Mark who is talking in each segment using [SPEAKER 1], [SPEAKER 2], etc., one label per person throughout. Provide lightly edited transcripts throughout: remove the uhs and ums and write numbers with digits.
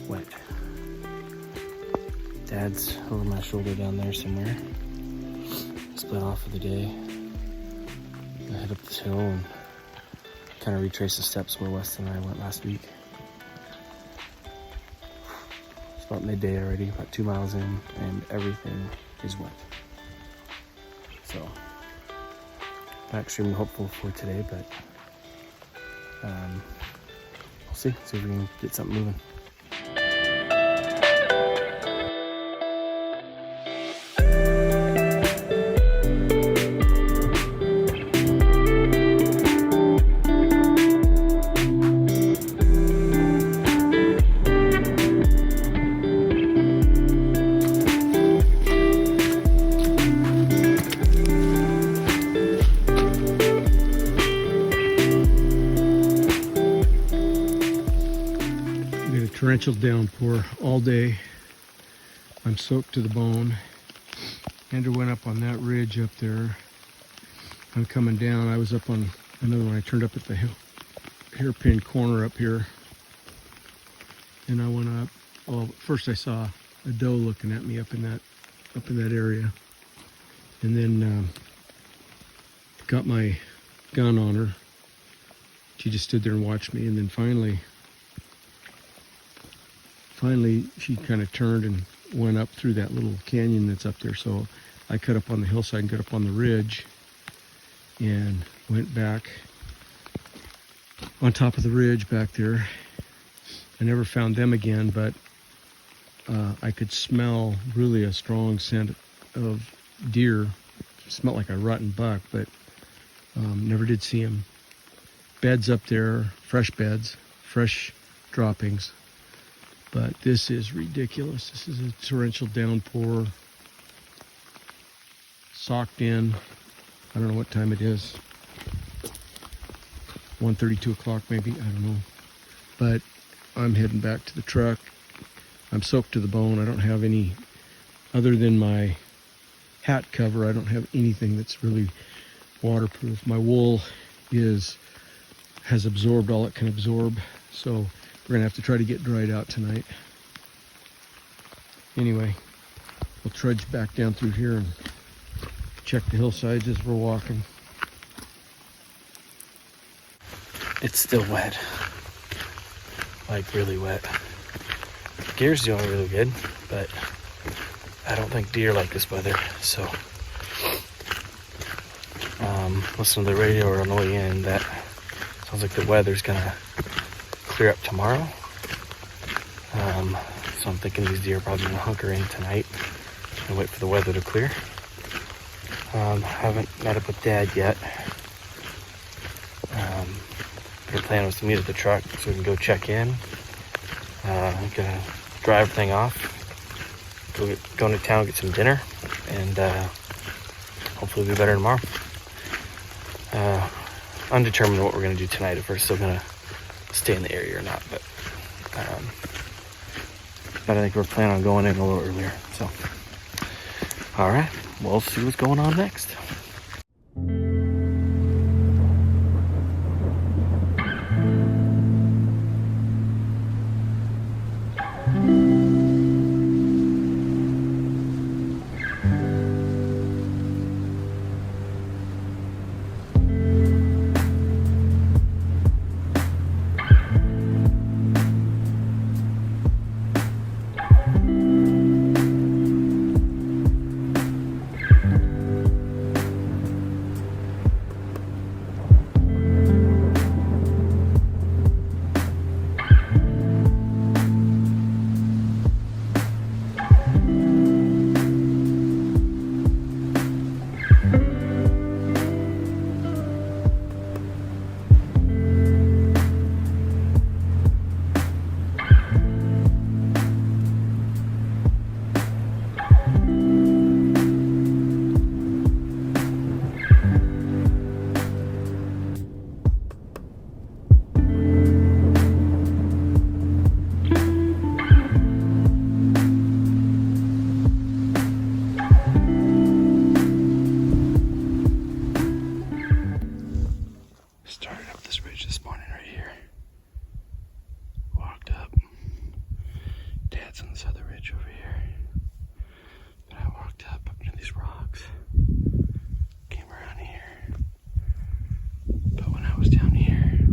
[SPEAKER 1] wet. Dad's over my shoulder down there somewhere. Split off for the day. I head up this hill and kind of retrace the steps where Weston and I went last week. It's about midday already, about 2 miles in, and everything is wet. So, not extremely hopeful for today, but we'll see if we can get something moving.
[SPEAKER 2] Torrential downpour all day. I'm soaked to the bone. Andrew went up on that ridge up there. I'm coming down. I was up on another one. I turned up at the hairpin corner up here. And I went up. Oh, first I saw a doe looking at me up in that area. And then got my gun on her. She just stood there and watched me. And then finally she kind of turned and went up through that little canyon that's up there. So I cut up on the hillside and got up on the ridge and went back on top of the ridge back there. I never found them again, but I could smell really a strong scent of deer. It smelled like a rotten buck, but never did see them. Beds up there, fresh beds, fresh droppings. But this is ridiculous. This is a torrential downpour. Socked in. I don't know what time it is. 1:30, 2 o'clock maybe. I don't know. But I'm heading back to the truck. I'm soaked to the bone. I don't have any, other than my hat cover, I don't have anything that's really waterproof. My wool has absorbed all it can absorb. So we're gonna have to try to get dried out tonight. Anyway, we'll trudge back down through here and check the hillsides as we're walking.
[SPEAKER 1] It's still wet. Like really wet. Gear's doing really good, but I don't think deer like this weather, so listen to the radio or on the way in, that sounds like the weather's gonna clear up tomorrow. So I'm thinking these deer are probably gonna hunker in tonight and wait for the weather to clear. Haven't met up with Dad yet. Our plan was to meet at the truck so we can go check in. I'm gonna dry everything off, go into town, get some dinner, and hopefully it'll be better tomorrow. Undetermined what we're gonna do tonight, if we're still gonna stay in the area or not, but I think we're planning on going in a little earlier. So, all right, we'll see what's going on next. spots on this other ridge over here. But I walked up to these rocks, came around here. But when I was down here,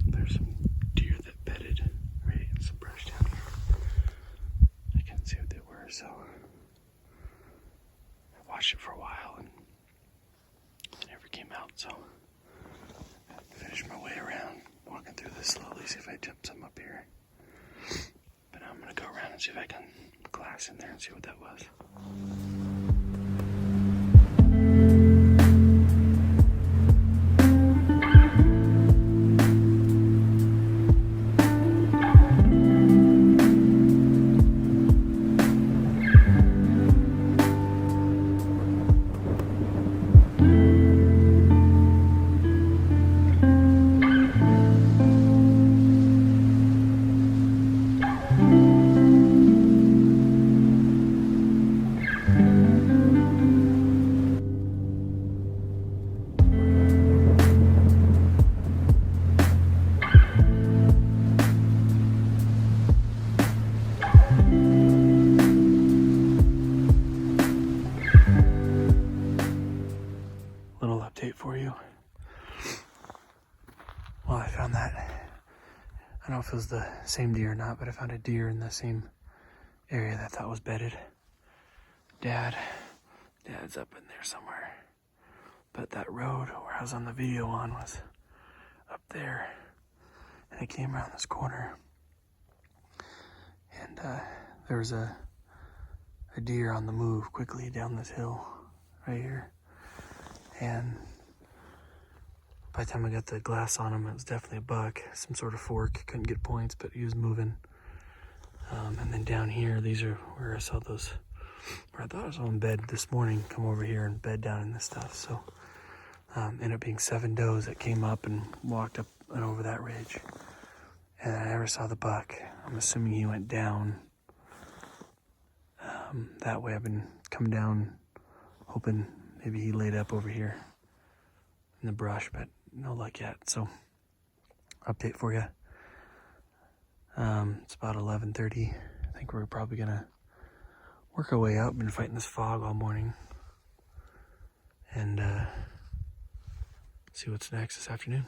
[SPEAKER 1] there's some deer that bedded right in some brush down here. I couldn't see what they were, so I watched it for a while and it never came out, so I finished my way around, walking through this slowly, see if I jump some up here. But I'm gonna go around and see if I can glass in there and see what that was. For you. Well, I found that. I don't know if it was the same deer or not, but I found a deer in the same area that I thought was bedded. Dad's up in there somewhere. But that road where I was on the video on was up there. And I came around this corner. And there was a deer on the move quickly down this hill right here. And by the time I got the glass on him, it was definitely a buck, some sort of fork. Couldn't get points, but he was moving. And then down here, these are where I saw those, where I thought I was on bed this morning, come over here and bed down in this stuff. So ended up being 7 does that came up and walked up and over that ridge. And I never saw the buck. I'm assuming he went down. That way I've been coming down, hoping maybe he laid up over here in the brush, but no luck yet. So, update for you. It's about 11:30. I think we're probably gonna work our way up. Been fighting this fog all morning, and see what's next this afternoon.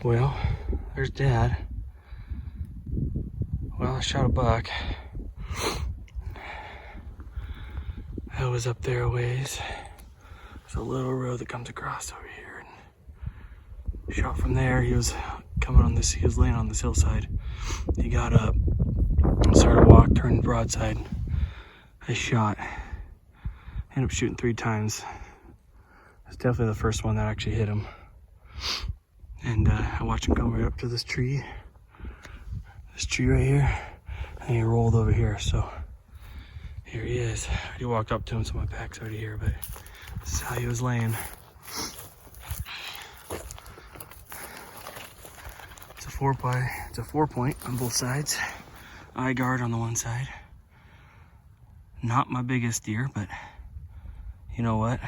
[SPEAKER 1] Well, there's Dad. Well, I shot a buck. I was up there a ways. There's a little road that comes across over here. And shot from there. He was coming on this, he was laying on this hillside. He got up, started to walk, turned broadside. I shot. Ended up shooting 3 times. It's definitely the first one that actually hit him. And I watched him come right up to this tree right here, and he rolled over here. So here he is. I already walked up to him, so my back's already here, but this is how he was laying. It's a 4-point on both sides. Eye guard on the one side. Not my biggest deer, but you know what?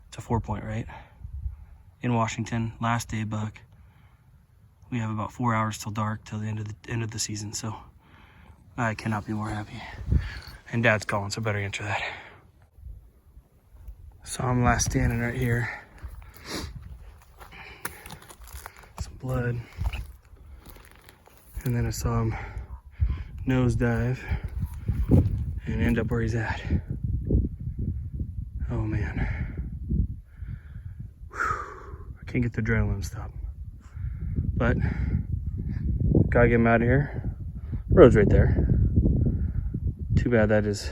[SPEAKER 1] It's a 4-point, right? In Washington, last day buck. We have about 4 hours till dark, till the end of the season, so I cannot be more happy. And Dad's calling, so I better answer that. Saw him last standing right here. Some blood. And then I saw him nosedive and end up where he's at. Oh man. I can't get the adrenaline to stop. But gotta get him out of here. Road's right there. Too bad that is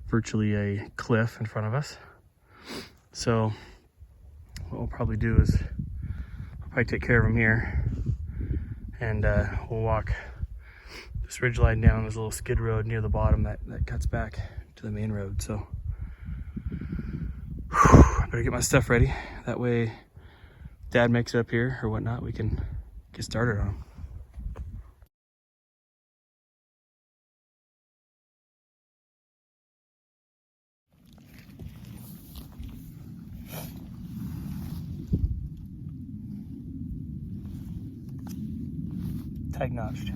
[SPEAKER 1] virtually a cliff in front of us. So what we'll probably do is I'll probably take care of him here, and we'll walk this ridge line down. There's a little skid road near the bottom that cuts back to the main road. So I better get my stuff ready. That way Dad makes it up here or whatnot, we can get started on him. Tag notched.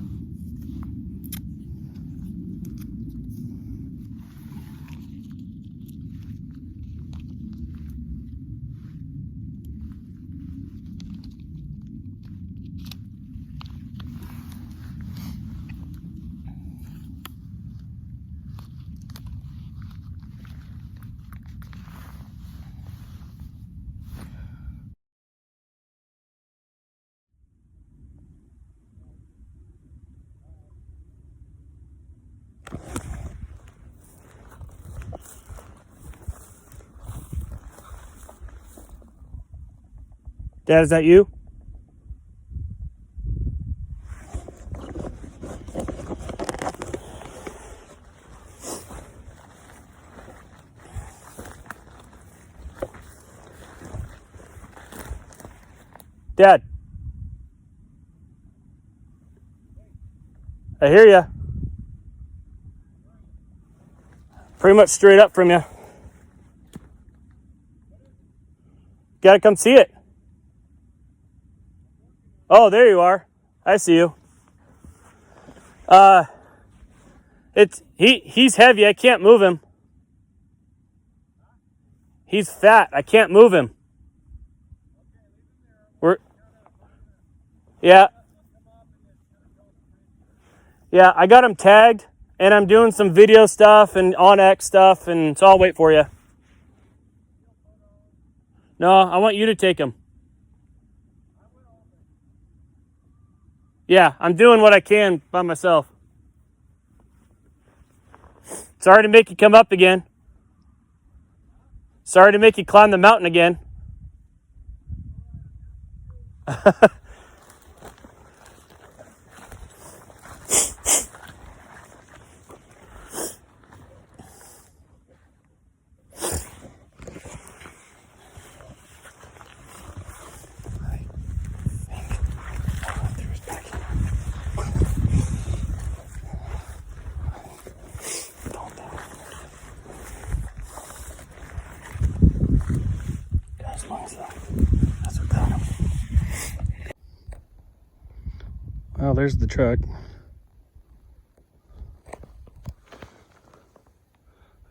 [SPEAKER 1] Dad, is that you? Dad. I hear ya. Pretty much straight up from you. Gotta come see it. Oh, there you are. I see you. He's heavy. I can't move him. He's fat. I can't move him. Yeah, I got him tagged, and I'm doing some video stuff and on-X stuff, and so I'll wait for you. No, I want you to take him. Yeah, I'm doing what I can by myself. Sorry to make you come up again. Sorry to make you climb the mountain again. Well, there's the truck.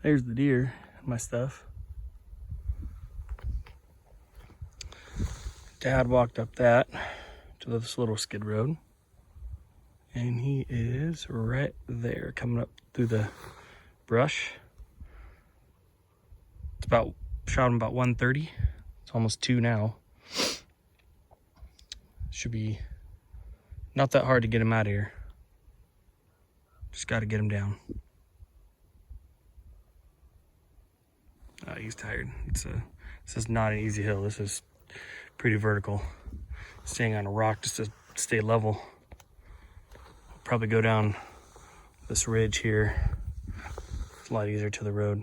[SPEAKER 1] There's the deer and my stuff. Dad walked up that. to this little skid road. And he is right there, coming up through the brush. It's about, shot him about 130. It's almost 2 now. Should be not that hard to get him out of here. Just got to get him down. He's tired. This is not an easy hill. This is pretty vertical. Staying on a rock just to stay level. Probably go down this ridge here. It's a lot easier to the road.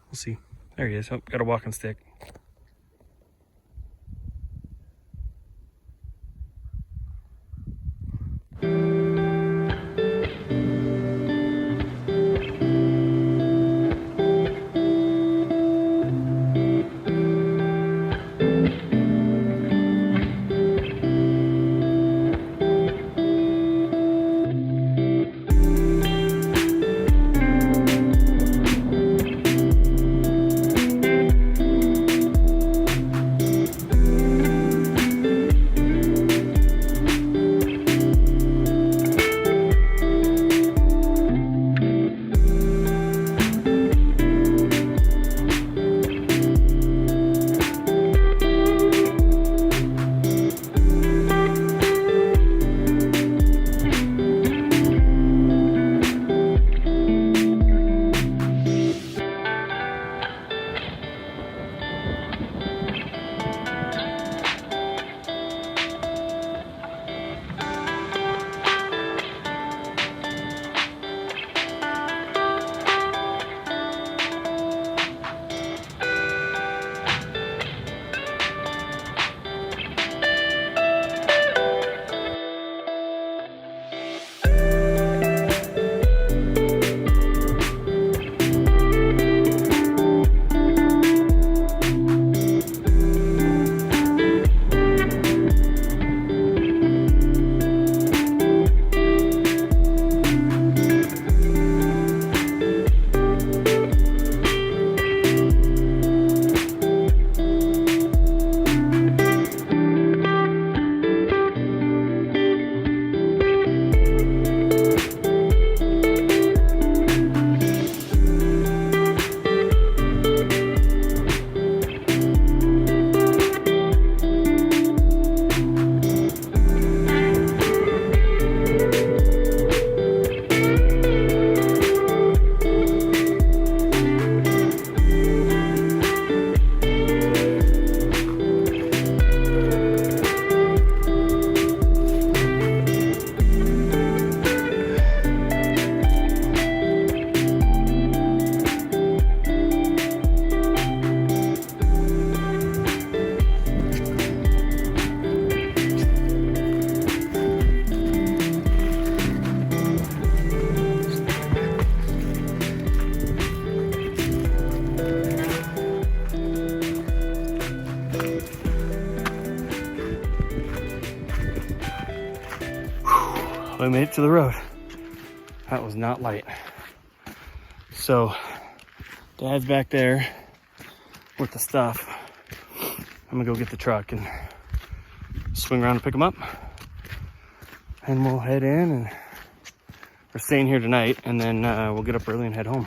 [SPEAKER 1] We'll see. There he is. Oh, got a walking stick. We made it to the road. That was not light. So, Dad's back there with the stuff. I'm gonna go get the truck and swing around and pick him up. And we'll head in, and we're staying here tonight, and then we'll get up early and head home.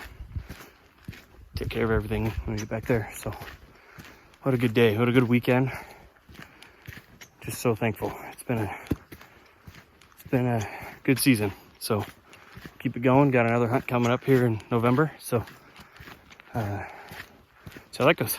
[SPEAKER 1] Take care of everything when we get back there. So, what a good day, what a good weekend. Just so thankful. It's been a good season. So keep it going. Got another hunt coming up here in November. So, so that goes.